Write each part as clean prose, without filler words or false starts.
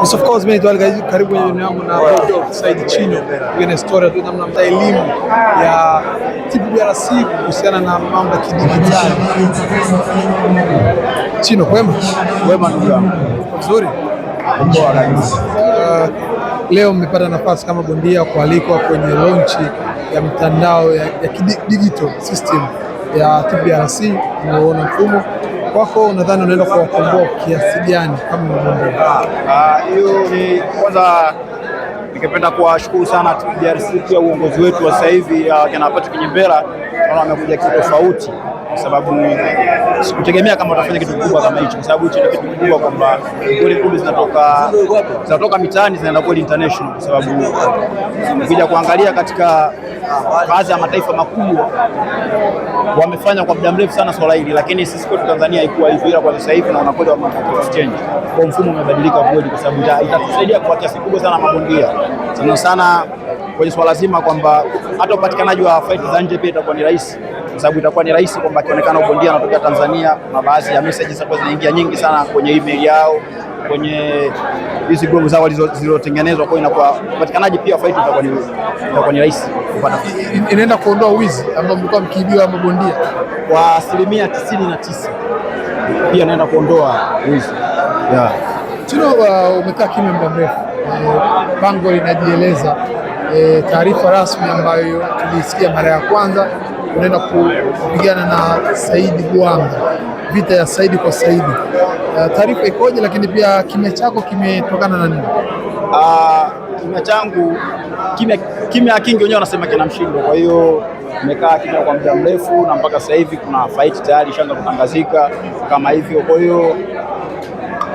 Yes, of course, mimi karibu kwenye yangu na Said Chino kwenye story tu namna elimu ya TPBRC kuhusiana na mambo ya kidijitali. Chino, kwema? Kwema ndugu yangu. Nzuri. Poa kabisa. Leo mmepata nafasi kama bondia kualikwa kwenye launch ya mitandao ya digital system ya TPBRC. Unaona mfumo kwako, unadhani unaenda kuwakomboa kiasi gani kama bondia? Hiyo ni kwanza, ningependa kuwashukuru sana TPBRC pia uongozi wetu wa sasa hivi kina Patrick Nyembera, naona wamekuja kitu tofauti, kwa sababu sikutegemea kama watafanya kitu kikubwa kama hicho, kwa sababu hicho ni kitu kikubwa kwamba goli kubwa zinatoka mitaani zinaenda goli international, kwa sababu ukija kuangalia katika baadhi ya mataifa makubwa wamefanya kwa muda mrefu sana swala hili, lakini sisi kwetu Tanzania haikuwa hivyo, ila kwa sasa hivi naona kweli wamefanya change, kwa mfumo umebadilika kweli, kwa sababu itatusaidia kwa kiasi kubwa sana mabondia sana kwenye swala zima kwamba hata upatikanaji wa fight za nje pia itakuwa ni rahisi, kwa sababu itakuwa ni rahisi kwamba akionekana bondia anatoka Tanzania na baadhi ya messages ambazo zinaingia nyingi sana kwenye email yao, kwenye hizi group zao zilizotengenezwa, kwa inakuwa upatikanaji pia fight itakuwa ni rahisi kupata. Inaenda kuondoa wizi ambao mlikuwa mkiibiwa mabondia kwa asilimia 99, pia inaenda kuondoa wizi. Yeah. Chino, umekaa kimya muda mrefu, bango linajieleza, taarifa rasmi ambayo tulisikia mara ya kwanza unaenda kupigana na Saidi Bwanga, vita ya Saidi kwa Saidi. Taarifa ikoje, lakini pia kimya chako kimetokana na nini? Kimya changu kimya kingi, wenyewe wanasema kina mshindo. Kwa hiyo nimekaa kimya kwa muda mrefu, na mpaka sasa hivi kuna fight tayari ishaanza kutangazika kama hivyo. Kwa hiyo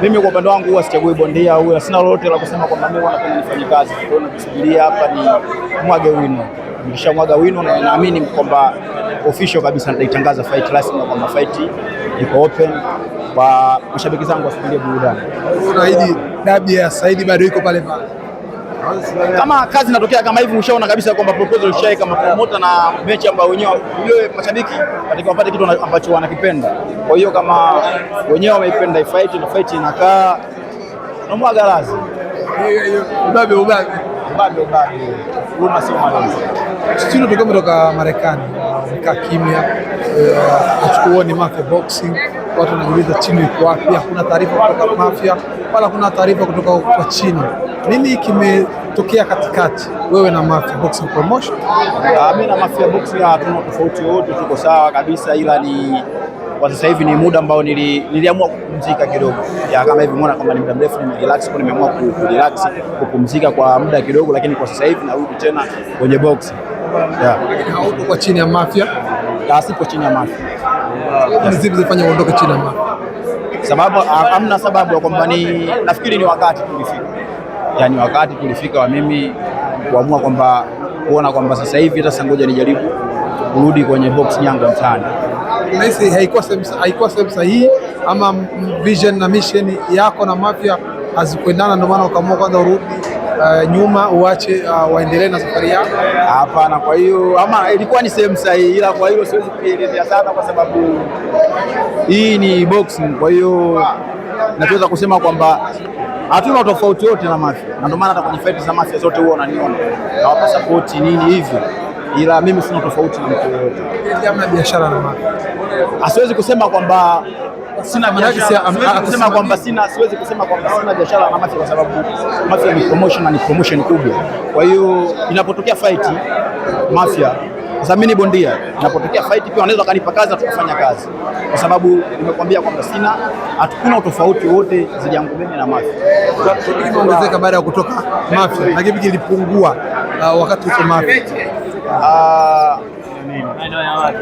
mimi kwa upande wangu huwa sichagui bondia, huwa sina lolote la kusema kwamba mimi napenda nifanye kazi. Kwa hiyo nakusubiria hapa ni mwage wino. Nikishamwaga wino na naamini kwamba official kabisa nitaitangaza fight rasmi, kwamba fight iko open kwa mashabiki zangu wasikilie burudani. Unaahidi dabi ya Saidi bado iko pale pale? Kama kazi inatokea kama hivi, ushaona kabisa kwamba proposal ishai kama promoter na mechi ambayo wenyewe mashabiki katika wapate kitu ambacho wanakipenda. Kwa hiyo kama wenyewe wameipenda fight na fight inakaa na mwaga lazi. Ubabe Ruma sio malezi. Chino, kutoka Marekani, umekaa kimya, hatukuoni Mafia Boxing, watu wanajiuliza Chino yuko wapi? Hakuna taarifa kutoka Mafia wala kuna taarifa kutoka kwa Chino. Nini kimetokea katikati wewe na Mafia Boxing Promotion? Mimi na Mafia Boxing hatuna tofauti wote, tuko sawa kabisa, ila ni kwa sasa hivi ni muda ambao niliamua kupumzika kidogo. Kama hivi umeona kama ni muda mrefu nimerelax, kwa nimeamua kurelax, kupumzika kwa muda kidogo, lakini kwa sasa hivi narudi tena kwenye boxing. Hauko kwa chini ya Mafia? Sipo chini ya Mafia. Zipi zifanya uondoke chini ya Mafia? Sababu hamna sababu ya kwamba nafikiri ni wakati tulifika. Yaani wakati tulifika wa mimi kuamua kwamba kuona kwamba sasa hivi hata ngoja nijaribu kurudi kwenye boxing yangu mtaani. Unahisi haikuwa sehemu sahihi, ama vision na mission yako na Mafia hazikuendana, ndio maana ukaamua kwanza urudi nyuma uache waendelee na safari yako? Hapana, kwa hiyo ama ilikuwa ni sehemu sahihi, ila kwa hiyo siwezi kuelezea sana kwa sababu hii ni boxing. Kwa hiyo nachoweza kusema kwamba hatuna tofauti yote na Mafia, na ndio maana hata kwenye fight za Mafia zote huwa unaniona nawapa support nini hivyo, ila mimi sina tofauti na mtu yoyote. Hamna biashara na Mafia? Siwezi kusema kwamba sina biashara, siwezi kusema kwamba sina biashara na Mafia, kwa sababu Mafia ni promotion na ni promotion kubwa. Kwa hiyo inapotokea fight Mafia, kwa sababu mimi ni bondia, inapotokea fight pia wanaweza kanipa kazi tukafanya kazi, kwa sababu nimekwambia kwamba hatukuna utofauti wote zidi yangu mimi na Mafia. Kipi kimeongezeka baada ya kutoka Mafia na kipi kilipungua wakati uko Mafia?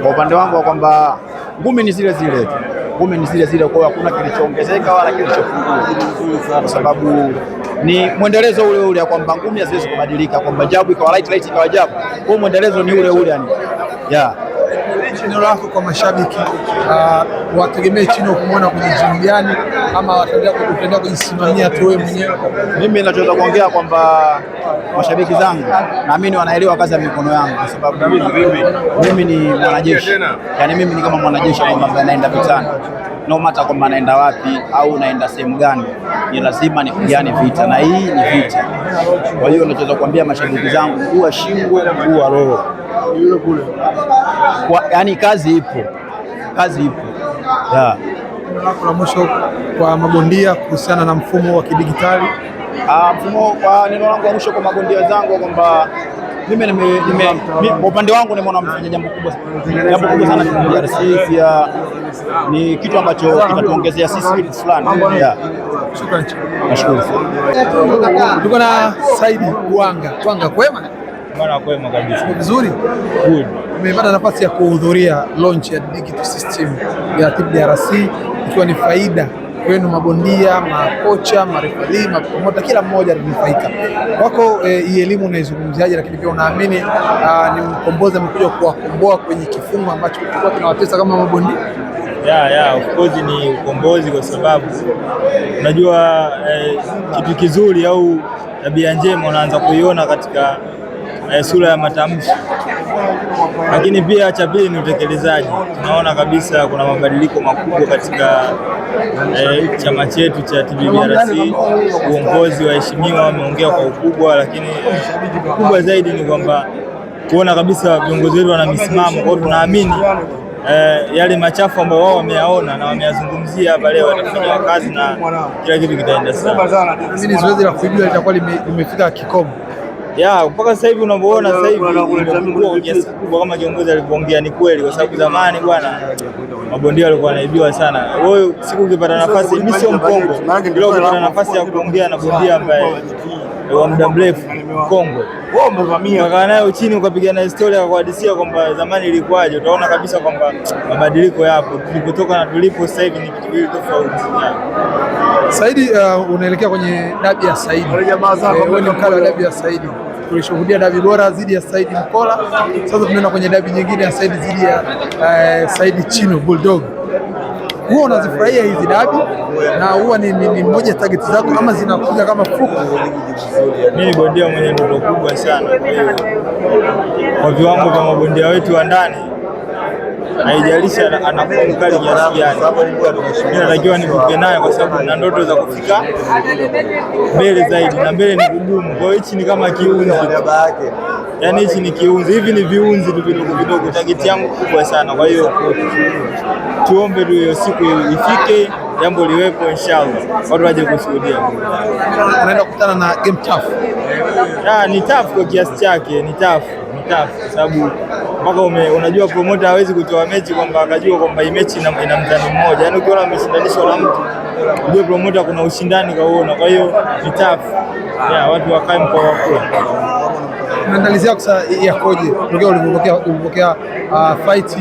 Kwa upande wangu kwamba ngumi ni zile zile tu, kwa hiyo hakuna kilichoongezeka wala kilichopungua, kwa sababu ni mwendelezo ule ule, kwamba ngumi haziwezi kubadilika, kwamba jabu ikawa light ikawa jabu, kwa mwendelezo ni ule ule yani. Neno lako kwa mashabiki, wategemee Chino kumwona kwenye gym gani, ama wataendelea kujisimamia tu wewe mwenyewe? Mimi ninachoweza kuongea kwamba mashabiki zangu naamini wanaelewa kazi ya mikono yangu, kwa sababu mimi ni mwanajeshi. Yani mimi ni kama mwanajeshi ambaye naenda vitani, no matter kwamba naenda wapi au naenda sehemu gani, ni lazima nipigane vita, na hii ni vita. Kwa hiyo nachoweza kuambia mashabiki zangu, kuwa shingwe kuwa roho, yani kazi ipo, kazi ipo. Yeah. La mwisho kwa mabondia kuhusiana na mfumo wa kidigitali. Neno langu la mwisho kwa mabondia zangu kwamba mimi kwa upande wangu nimeona mfanya jambo kubwa sana kwa DRC. Pia ni kitu ambacho kitatuongezea sisi kitu fulani. Shukrani. Nashukuru sana. Tuko na Saidi Twanga, kwema? Bwana kwema kabisa. Vizuri? Good. Nimepata nafasi ya kuhudhuria launch ya digital system ya DRC, ikiwa ni faida kwenu mabondia, makocha, marefali, mapromota, kila mmoja ananufaika. Wako hii elimu unaizungumziaje, lakini pia unaamini ni mkombozi amekuja kuwakomboa kwenye kifungo ambacho kilikuwa kinawatesa kama mabondia? Of course ni ukombozi, kwa sababu unajua kitu kizuri au tabia njema unaanza kuiona katika sura ya matamshi, lakini pia cha pili ni utekelezaji. Tunaona kabisa kuna mabadiliko makubwa katika chama chetu cha TBBRC. Uongozi, waheshimiwa wameongea kwa ukubwa, lakini kubwa zaidi ni kwamba kuona kabisa viongozi wetu wana misimamo. Kwa hiyo tunaamini yale machafu ambayo wao wameyaona na wameyazungumzia hapa leo watafanya kazi na kila kitu kitaenda sawa. Mimi zoezi la kujua litakuwa limefika kikomo. Mpaka sasa hivi unavyoona sasa hivi imekuwa kiasi kikubwa kama kiongozi alivyoongea, ni kweli, kwa sababu zamani bwana mabondia walikuwa wanaibiwa sana. Wewe siku ukipata nafasi, mimi sio mkongwe, leo ukipata nafasi ya kuongea na bondia ambaye wa muda mrefu mkongwe, wewe umevamia ukakaa naye chini ukapiga na historia kwa kuhadisia kwamba zamani ilikuwaje, utaona kabisa kwamba mabadiliko yapo. Tulipotoka na tulipo sasa hivi ni kitu kile tofauti. Saidi, unaelekea kwenye dabi ya Saidi. Wewe ni mkali wa dabi ya Saidi. Tulishuhudia dabi bora dhidi ya Saidi Mkola. Sasa tunaenda kwenye dabi nyingine ya Saidi dhidi ya Saidi Chino Bulldog. Huwa unazifurahia hizi dabi na huwa ni moja target zako ama zinakuja kama fluku? Mimi ni bondia mwenye ndoto kubwa sana, kwa viwango vya mabondia wetu wa ndani, haijalishi anakuwa mkali kiasi gani, mimi natakiwa nivuke naye, kwa sababu na ndoto za kufika mbele zaidi, na mbele ni kugumu. Kwa hiyo hichi ni kama kiunzi, yaani hichi ni kiunzi, hivi ni viunzi tu vidogo vidogo. Target yangu kubwa sana, kwa hiyo tuombe tu hiyo siku ifike, jambo liwepo, inshallah watu waje kushuhudia. Unaenda kukutana na game tough. Ni tough kwa kiasi chake, ni tough kwa sababu mpaka unajua promoter hawezi kutoa mechi kwamba akajua kwamba hii mechi ina mtani mmoja. Yaani ukiona ameshindanishwa na mtu, unajua promoter kuna ushindani kaona. Kwa hiyo ni tough. Watu wakae mkoa wako. Maandalizi yako sasa yakoje? Tokea ulipokea fight,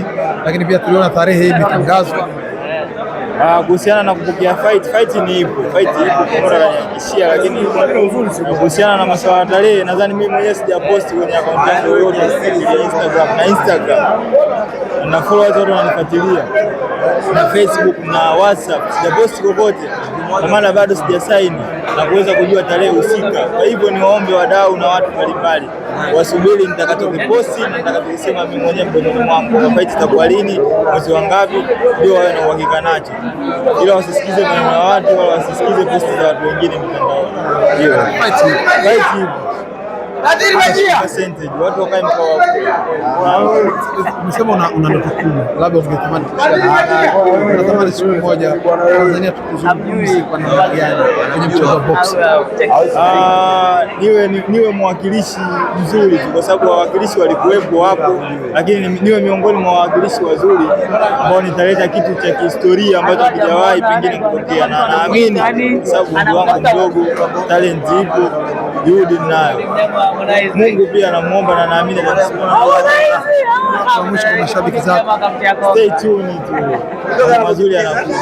lakini pia tuliona tarehe hii imetangazwa. Kuhusiana na kupokea fight ni ipo kwa ishia, lakini kuhusiana na masuala ya tarehe, nadhani mimi mwenyewe sijaposti kwenye account yangu yoyote ya Instagram na followers wote wananifuatilia na Facebook na WhatsApp, sijaposti kokote kwa maana bado sijasaini na kuweza kujua tarehe husika. Kwa hivyo niwaombe wadau na watu mbalimbali wasubiri nitakachokiposti na nitakachosema mimi mwenyewe mdomoni mwangu. Fight itakuwa lini, mwezi wa ngapi, ndio wawe na uhakika nacho, ila wasisikize maneno ya watu wala wasisikize posti za watu wengine mtandaoni. Hiyo fight percentage watu wakae mkoa. Umesema una ndoto kubwa, labda ungetamani unatamani siku moja Tanzania tukuzungumzie kwa namna gani kwenye mchezo wa box? Niwe mwakilishi mzuri tu, kwa sababu wawakilishi walikuwepo hapo, lakini niwe miongoni mwa wawakilishi wazuri ambao nitaleta kitu cha kihistoria ambacho hakijawahi pengine kutokea, na naamini kwa sababu ndugu wangu mdogo, talent ipo, juhudi ninayo. Mungu pia namuomba na naamini atasimama. Kwa mwisho kwa mashabiki zako, stay tuned tu, mazuri yanakuja.